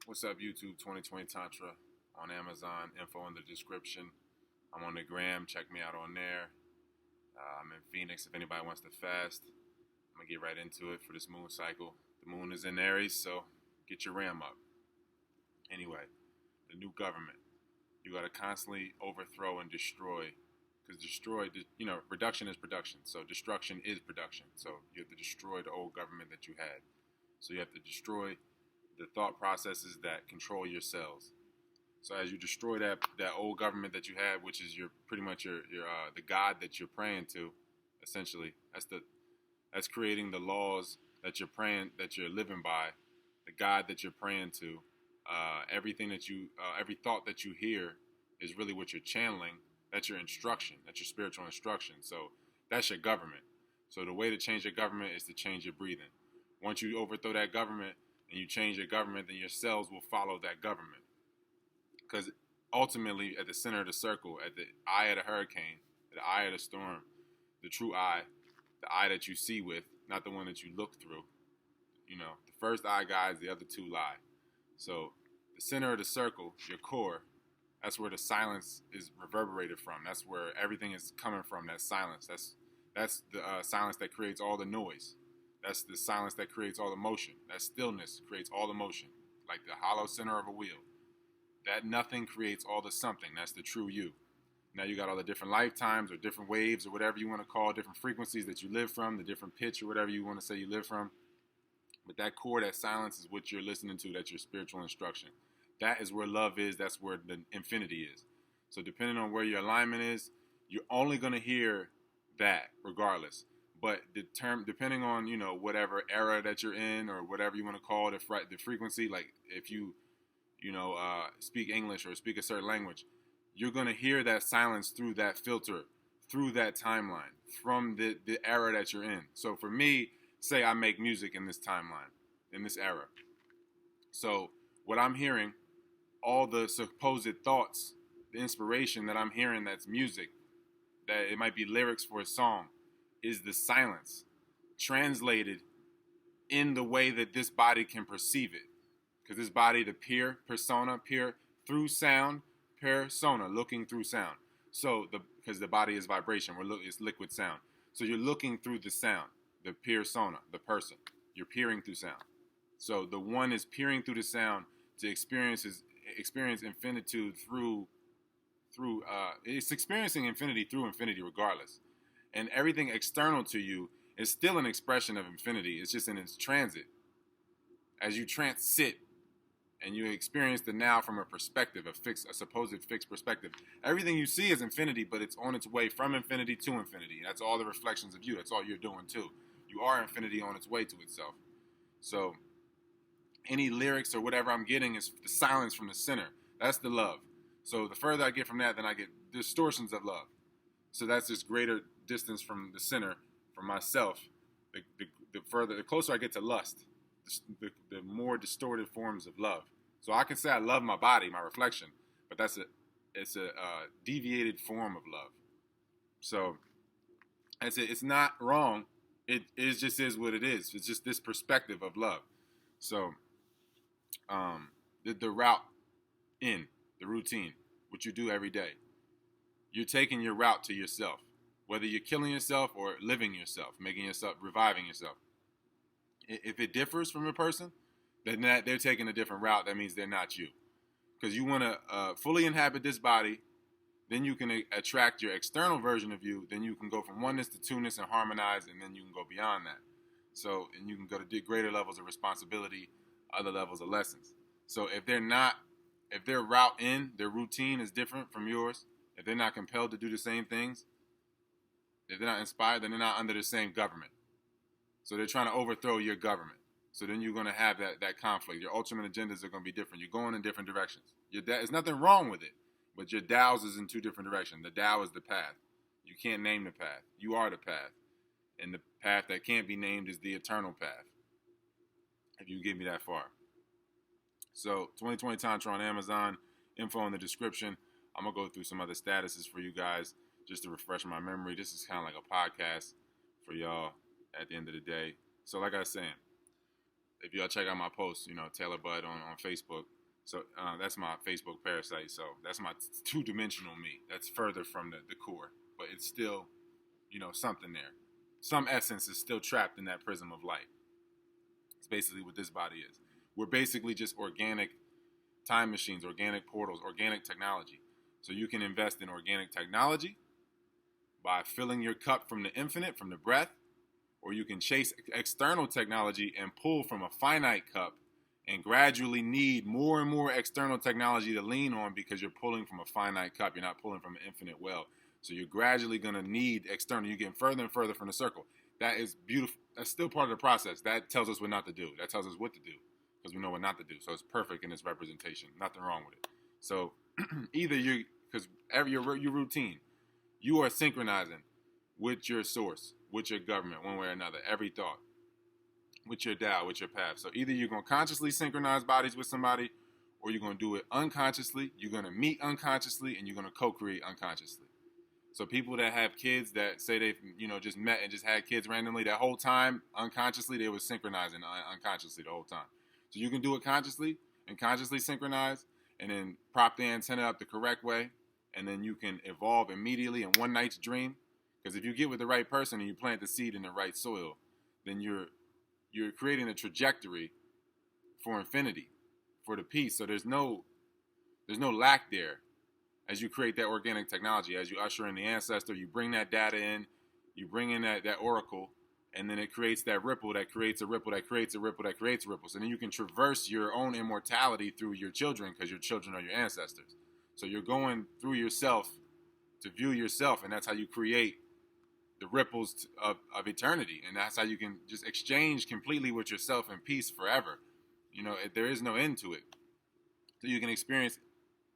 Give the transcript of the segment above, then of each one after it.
What's up, YouTube? 2020 Tantra on Amazon. Info in the description. I'm on the gram. Check me out on there. I'm in Phoenix if anybody wants to fast. I'm going to get right into it for this moon cycle. The moon is in Aries, so get your ram up. Anyway, the new government. You got to constantly overthrow and destroy. Because reduction is production. So destruction is production. So you have to destroy the old government that you had. So you have to destroy the thought processes that control your cells. So as you destroy that old government that you had, which is pretty much your the God that you're praying to, essentially, that's creating the laws that you're living by, the God that you're praying to. Every thought that you hear is really what you're channeling. That's your instruction. That's your spiritual instruction. So that's your government. So the way to change your government is to change your breathing. Once you overthrow that government and you change your government, then your cells will follow that government. Because ultimately, at the center of the circle, at the eye of the hurricane, at the eye of the storm, the true eye, the eye that you see with, not the one that you look through. The first eye guides, the other two lie. So the center of the circle, your core, that's where the silence is reverberated from. That's where everything is coming from, that silence. That's the silence that creates all the noise. That's the silence that creates all the motion. That stillness creates all the motion, like the hollow center of a wheel. That nothing creates all the something. That's the true you. Now you got all the different lifetimes or different waves or whatever you want to call, different frequencies that you live from, the different pitch or whatever you want to say you live from. But that core, that silence is what you're listening to. That's your spiritual instruction. That is where love is. That's where the infinity is. So depending on where your alignment is, you're only going to hear that regardless. But depending on, whatever era that you're in or whatever you want to call the frequency, like if you, speak English or speak a certain language, you're going to hear that silence through that filter, through that timeline, from the era that you're in. So for me, say I make music in this timeline, in this era. So what I'm hearing, all the supposed thoughts, the inspiration that I'm hearing that's music, that it might be lyrics for a song, is the silence translated in the way that this body can perceive it. Because this body, the peer through sound, persona, looking through sound. So because the body is vibration, it's liquid sound. So you're looking through the sound, the persona, the person. You're peering through sound. So the one is peering through the sound to experience infinitude through it's experiencing infinity through infinity regardless. And everything external to you is still an expression of infinity. It's just in its transit. As you transit and you experience the now from a perspective, a supposed fixed perspective, everything you see is infinity, but it's on its way from infinity to infinity. That's all the reflections of you. That's all you're doing too. You are infinity on its way to itself. So any lyrics or whatever I'm getting is the silence from the center. That's the love. So the further I get from that, then I get distortions of love. So that's this greater distance from the center, from myself. The closer I get to lust, the more distorted forms of love. So I can say I love my body, my reflection, but it's a deviated form of love. So it's not wrong. It just is what it is. It's just this perspective of love. So the route in, the routine, what you do every day, you're taking your route to yourself. Whether you're killing yourself or living yourself, making yourself, reviving yourself. If it differs from a person, then they're taking a different route. That means they're not you. Because you want to fully inhabit this body, then you can attract your external version of you. Then you can go from oneness to two-ness and harmonize, and then you can go beyond that. So, and you can go to greater levels of responsibility, other levels of lessons. So if their route in, their routine is different from yours, if they're not compelled to do the same things, if they're not inspired, then they're not under the same government. So they're trying to overthrow your government. So then you're going to have that conflict. Your ultimate agendas are going to be different. You're going in different directions. There's nothing wrong with it, but your Tao's is in two different directions. The Tao is the path. You can't name the path. You are the path. And the path that can't be named is the eternal path, if you get me that far. So 2020 Tantra on Amazon, info in the description. I'm going to go through some other statuses for you guys just to refresh my memory. This is kind of like a podcast for y'all at the end of the day. So like I was saying, if y'all check out my post, Taylor Bud on Facebook. So that's my Facebook parasite. So that's my two-dimensional me. That's further from the core, but it's still, something there. Some essence is still trapped in that prism of light. It's basically what this body is. We're basically just organic time machines, organic portals, organic technology. So you can invest in organic technology by filling your cup from the infinite, from the breath, or you can chase external technology and pull from a finite cup and gradually need more and more external technology to lean on because you're pulling from a finite cup. You're not pulling from an infinite well. So you're gradually going to need external. You're getting further and further from the circle. That is beautiful. That's still part of the process. That tells us what not to do. That tells us what to do because we know what not to do. So it's perfect in its representation. Nothing wrong with it. So either because your routine, you are synchronizing with your source, with your government, one way or another, every thought, with your Tao, with your path. So either you're going to consciously synchronize bodies with somebody, or you're going to do it unconsciously. You're going to meet unconsciously, and you're going to co-create unconsciously. So people that have kids that say they've, just met and just had kids randomly, that whole time, unconsciously, they were synchronizing unconsciously the whole time. So you can do it consciously and consciously synchronize, and then prop the antenna up the correct way, and then you can evolve immediately in one night's dream. Because if you get with the right person and you plant the seed in the right soil, then you're creating a trajectory for infinity, for the peace. So there's no lack there as you create that organic technology, as you usher in the ancestor, you bring that data in, you bring in that oracle, and then it creates that ripple that creates a ripple that creates a ripple that creates a ripple. So then you can traverse your own immortality through your children because your children are your ancestors. So you're going through yourself to view yourself, and that's how you create the ripples of eternity. And that's how you can just exchange completely with yourself in peace forever. There is no end to it. So you can experience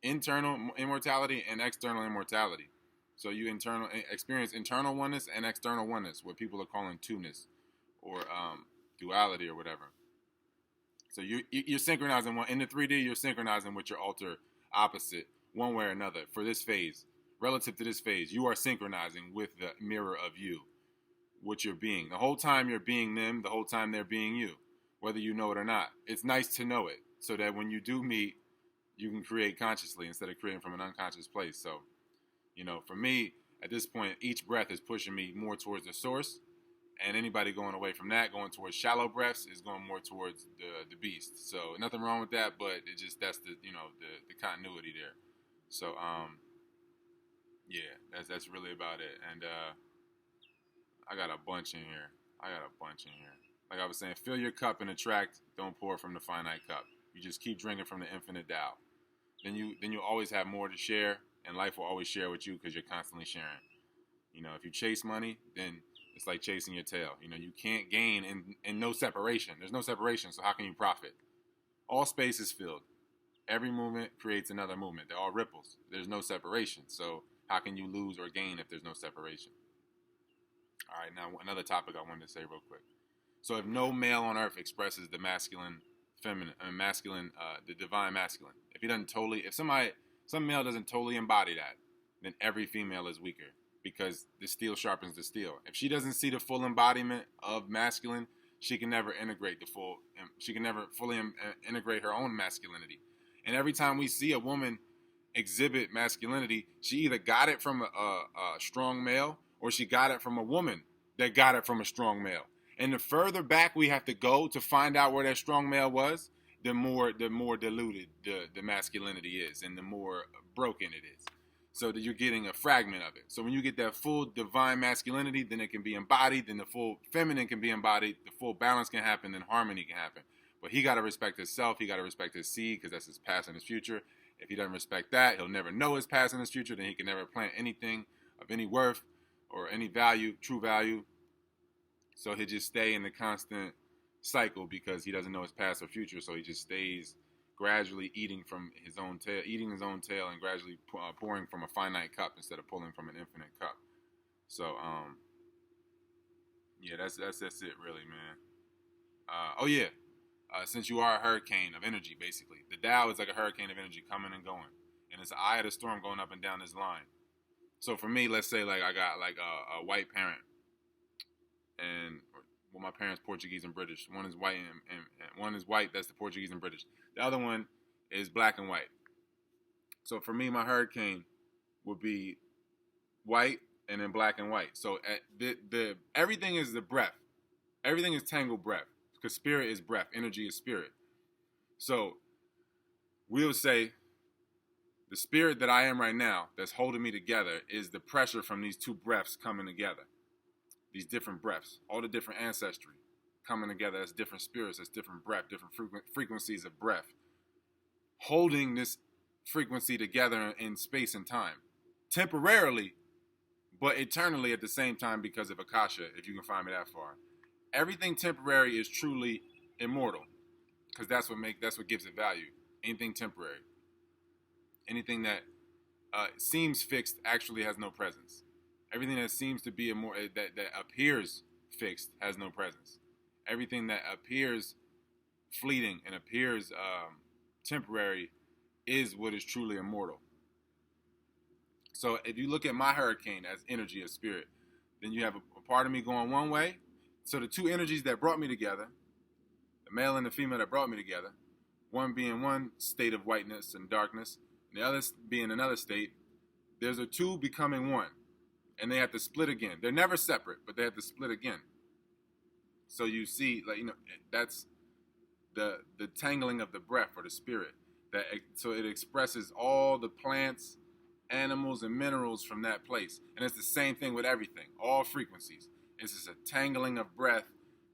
internal immortality and external immortality. So you experience internal oneness and external oneness, what people are calling two-ness or duality or whatever. So you're synchronizing in the 3D, you're synchronizing with your alter opposite one way or another for this phase. Relative to this phase, you are synchronizing with the mirror of you, what you're being. The whole time you're being them, the whole time they're being you, whether you know it or not. It's nice to know it so that when you do meet, you can create consciously instead of creating from an unconscious place. So, for me, at this point, each breath is pushing me more towards the source, and anybody going away from that, going towards shallow breaths, is going more towards the beast. So nothing wrong with that, but that's the continuity there. So yeah, that's really about it. And I got a bunch in here. Like I was saying, fill your cup and attract. Don't pour from the finite cup. You just keep drinking from the infinite Tao. Then you'll always have more to share, and life will always share with you because you're constantly sharing. If you chase money, then it's like chasing your tail. You can't gain in no separation. There's no separation, so how can you profit? All space is filled. Every movement creates another movement. They're all ripples. There's no separation. So how can you lose or gain if there's no separation? All right, now another topic I wanted to say real quick. So if no male on earth expresses the masculine, feminine, the divine masculine, if some male doesn't totally embody that, then every female is weaker because the steel sharpens the steel. If she doesn't see the full embodiment of masculine, she can never fully integrate her own masculinity. And every time we see a woman exhibit masculinity, she either got it from a strong male or she got it from a woman that got it from a strong male. And the further back we have to go to find out where that strong male was, the more diluted the masculinity is and the more broken it is. So that you're getting a fragment of it. So when you get that full divine masculinity, then it can be embodied, then the full feminine can be embodied, the full balance can happen, then harmony can happen. But he got to respect himself, he got to respect his seed, because that's his past and his future. If he doesn't respect that, he'll never know his past and his future, then he can never plant anything of any worth or any value, true value. So he'll just stay in the constant cycle because he doesn't know his past or future, so he just stays gradually eating his own tail and gradually pouring from a finite cup instead of pulling from an infinite cup. So yeah, that's it really, man. Since you are a hurricane of energy, basically, the Tao is like a hurricane of energy coming and going, and it's the eye of the storm going up and down this line. So for me, let's say like I got like a white parent and well, my parents Portuguese and British. One is white and one is white. That's the Portuguese and British. The other one is black and white. So for me, my hurricane would be white and then black and white. So the everything is the breath. Everything is tangled breath because spirit is breath. Energy is spirit. So we'll say the spirit that I am right now that's holding me together is the pressure from these two breaths coming together. These different breaths, all the different ancestry coming together as different spirits, as different breath, different frequencies of breath, holding this frequency together in space and time, temporarily, but eternally at the same time because of Akasha, if you can find me that far. Everything temporary is truly immortal because that's what gives it value. Anything temporary. Anything that seems fixed actually has no presence. Everything that seems to be that appears fixed has no presence. Everything that appears fleeting and appears temporary is what is truly immortal. So if you look at my hurricane as energy, as spirit, then you have a part of me going one way. So the two energies that brought me together, the male and the female that brought me together, one being one state of whiteness and darkness, and the other being another state, there's a two becoming one. And they have to split again. They're never separate, but they have to split again. So you see, that's the tangling of the breath or the spirit. So it expresses all the plants, animals, and minerals from that place. And it's the same thing with everything, all frequencies. It's just a tangling of breath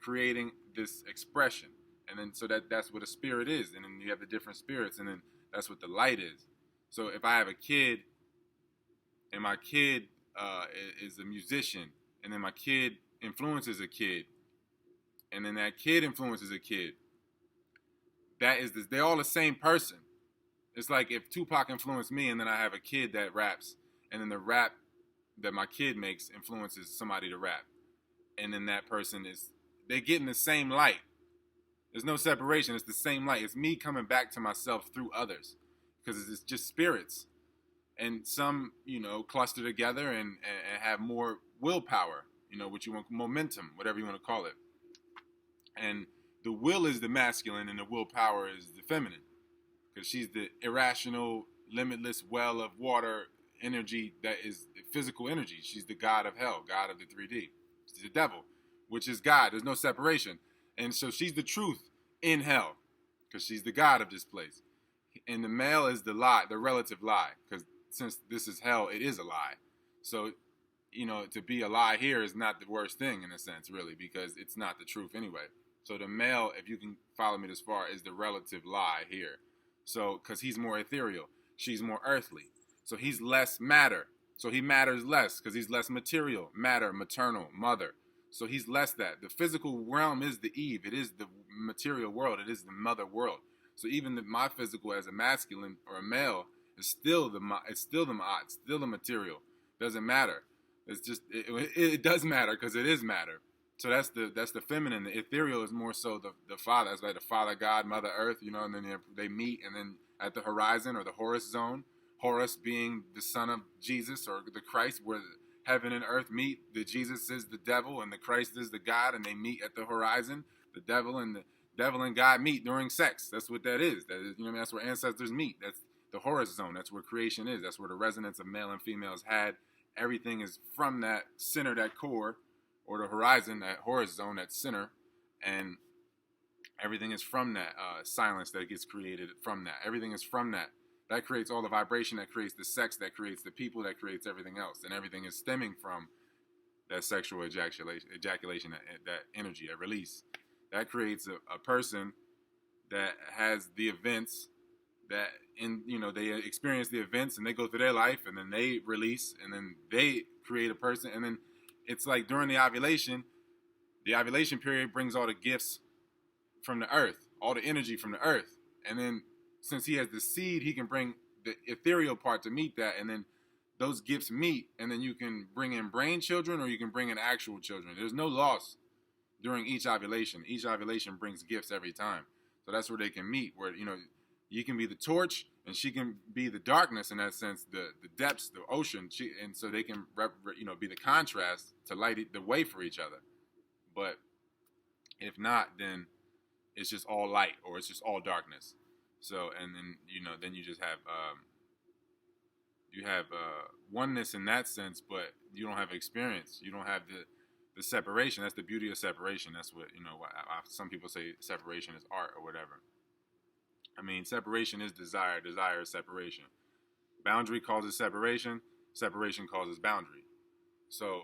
creating this expression. And then so that's what a spirit is. And then you have the different spirits, and then that's what the light is. So if I have a kid, and my kid is a musician, and then my kid influences a kid, and then that kid influences a kid, they're all the same person. It's like if Tupac influenced me, and then I have a kid that raps, and then the rap that my kid makes influences somebody to rap, and then that person they're getting the same light. There's no separation. It's the same light. It's me coming back to myself through others, because it's just spirits. And some, cluster together and have more willpower, what you want, momentum, whatever you want to call it. And the will is the masculine and the willpower is the feminine, because she's the irrational, limitless well of water energy that is physical energy. She's the god of hell, god of the 3D. She's the devil, which is God. There's no separation. And so she's the truth in hell, because she's the god of this place. And the male is the lie, the relative lie, because since this is hell, it is a lie. So, to be a lie here is not the worst thing in a sense, really, because it's not the truth anyway. So the male, if you can follow me this far, is the relative lie here. So, because he's more ethereal, she's more earthly. So he's less matter. So he matters less because he's less material, matter, maternal, mother. So he's less that. The physical realm is the Eve. It is the material world. It is the mother world. So even my physical as a masculine or a male, it's still the material. Doesn't matter. It's just it does matter because it is matter. So that's the feminine. The ethereal is more so the father. That's like the father God, mother earth, and then they meet, and then at the horizon or the Horus zone, Horus being the son of Jesus or the Christ, where heaven and earth meet. The Jesus is the devil and the Christ is the God, and they meet at the horizon. The devil and God meet during sex. That's what that is. That's where ancestors meet. That's the Horus zone. That's where creation is. That's where the resonance of male and females had. Everything is from that center, that core, or the horizon, that Horus zone, that center, and everything is from that silence that gets created from that. Everything is from that. That creates all the vibration, that creates the sex, that creates the people, that creates everything else, and everything is stemming from that sexual ejaculation, that energy, that release. That creates a person that has the events that they experience the events and they go through their life and then they release and then they create a person, and then it's like during the ovulation period brings all the gifts from the earth, all the energy from the earth, and then since he has the seed, he can bring the ethereal part to meet that, and then those gifts meet, and then you can bring in brain children or you can bring in actual children. There's no loss during each ovulation. Each ovulation brings gifts every time. So that's where they can meet, where, you can be the torch and she can be the darkness in that sense, the depths, the ocean, and so they can, be the contrast to light the way for each other. But If not, then it's just all light or it's just all darkness. So, and then then you just have oneness in that sense, but you don't have experience. You don't have the separation. That's the beauty of separation. That's what some people say separation is art or whatever. I mean, separation is desire. Desire is separation. Boundary causes separation. Separation causes boundary. So,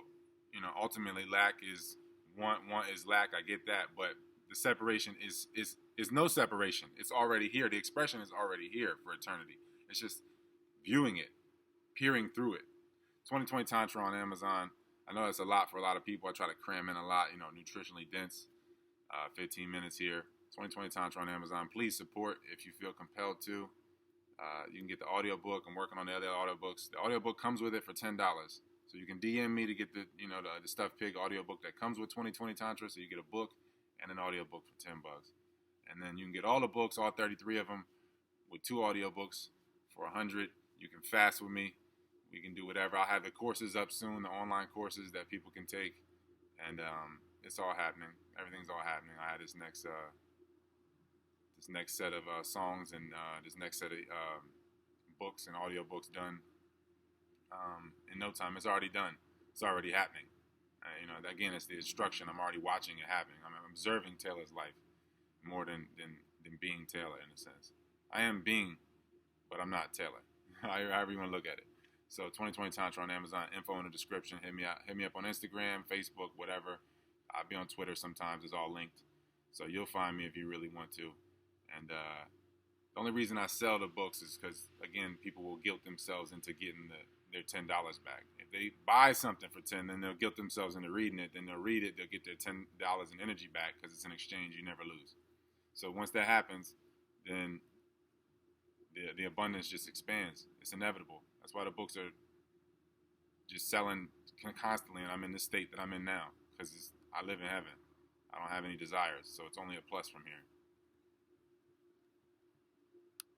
ultimately, lack is want is lack. I get that, but the separation is no separation. It's already here. The expression is already here for eternity. It's just viewing it, peering through it. 2020 Tantra on Amazon. I know that's a lot for a lot of people. I try to cram in a lot, nutritionally dense. 15 minutes here. 2020 Tantra on Amazon. Please support if you feel compelled to. You can get the audiobook. I'm working on the other audiobooks. The audiobook comes with it for $10. So you can DM me to get the Stuff Pig audiobook that comes with 2020 Tantra. So you get a book and an audiobook for $10. And then you can get all the books, all 33 of them, with 2 audiobooks for $100. You can fast with me. We can do whatever. I'll have the courses up soon, the online courses that people can take. And it's all happening. Everything's all happening. I had this next set of songs and this next set of books and audiobooks done in no time. It's already done. It's already happening. Again, it's the instruction. I'm already watching it happening. I'm observing Taylor's life more than being Taylor in a sense. I am being, but I'm not Taylor. However you want to look at it. So 2020 Tantra on Amazon. Info in the description. Hit me up on Instagram, Facebook, whatever. I'll be on Twitter sometimes. It's all linked. So you'll find me if you really want to. And the only reason I sell the books is because, again, people will guilt themselves into getting their $10 back. If they buy something for $10, then they'll guilt themselves into reading it. Then they'll read it. They'll get their $10 in energy back because it's an exchange you never lose. So once that happens, then the abundance just expands. It's inevitable. That's why the books are just selling constantly, and I'm in the state that I'm in now because I live in heaven. I don't have any desires, so it's only a plus from here.